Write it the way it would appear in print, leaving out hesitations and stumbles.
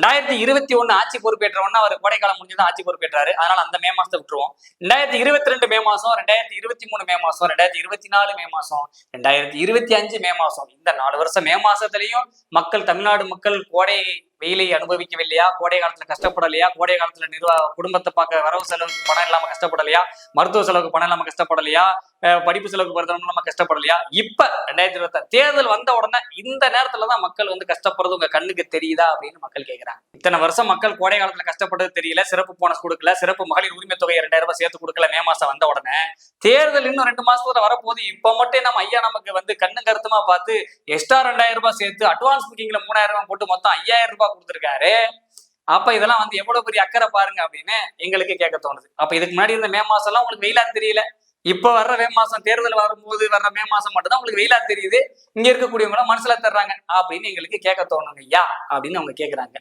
2021 ஆட்சி பொறுப்பேற்றவொன்னா அவர் கோடைக்காலம் முடிஞ்சுதான் ஆட்சி பொறுப்பேற்றாரு. அதனால அந்த மே மாசத்தை விட்டுருவோம். 2022 மே மாசம், 2023 மே மாசம், 2024 மே மாசம், 2025 மே மாசம், இந்த 4 வருஷம் மே மாசத்துலயும் மக்கள், தமிழ்நாடு மக்கள் கோடை வெயிலை அனுபவிக்கவில்லையா? கோடை காலத்துல கஷ்டப்படலையா? கோடை காலத்துல குடும்பத்தை பார்க்க வரவு செலவுக்கு பணம் இல்லாம கஷ்டப்படலையா? மருத்துவ செலவுக்கு பணம் இல்லாம கஷ்டப்படலையா? படிப்பு செலவுக்கு பணம் இல்லாம கஷ்டப்படலையா? இப்ப 2026 தேர்தல் வந்த உடனே இந்த நேரத்துலதான் மக்கள் கஷ்டப்படுறது உங்க கண்ணுக்கு தெரியுதா அப்படின்னு மக்கள் கேட்கிறாங்க. இத்தனை வருஷம் மக்கள் கோடை காலத்துல கஷ்டப்பட்டது தெரியல, சிறப்பு போனஸ் கொடுக்கல, சிறப்பு மகளிர் உரிமை தொகை 2000 ரூபாய் சேர்த்து கொடுக்கல மே மாசம் வந்த உடனே. தேர்தல் இன்னும் 2 மாசத்துல வரப்போகுது. இப்ப மட்டும் நம்ம ஐயா நமக்கு கண்ணு கருத்துமா பார்த்து எக்ஸ்ட்ரா 2000 ரூபாய் சேர்த்து அட்வான்ஸ் புக்கிங்ல 3000 ரூபாய் போட்டு மொத்தம் 5000 ரூபாய் கொடுத்துருக்காரு. அப்ப இதெல்லாம் எவ்வளவு பெரிய அக்கறை பாருங்க அப்படின்னு எங்களுக்கு கேட்க தோணுது. அப்ப இதுக்கு முன்னாடி இருந்த மே மாசம் எல்லாம் உங்களுக்கு வெயிலா தெரியல. இப்ப வர்ற மே மாசம், தேர்தல் வரும்போது வர்ற மே மாசம் மட்டும் தான் உங்களுக்கு வெயிலா தெரியுது. இங்க இருக்கக்கூடியவங்க மனசுல தர்றாங்க அப்படின்னு எங்களுக்கு கேட்க தோணுங்க ஐயா அப்படின்னு அவங்க கேட்கறாங்க.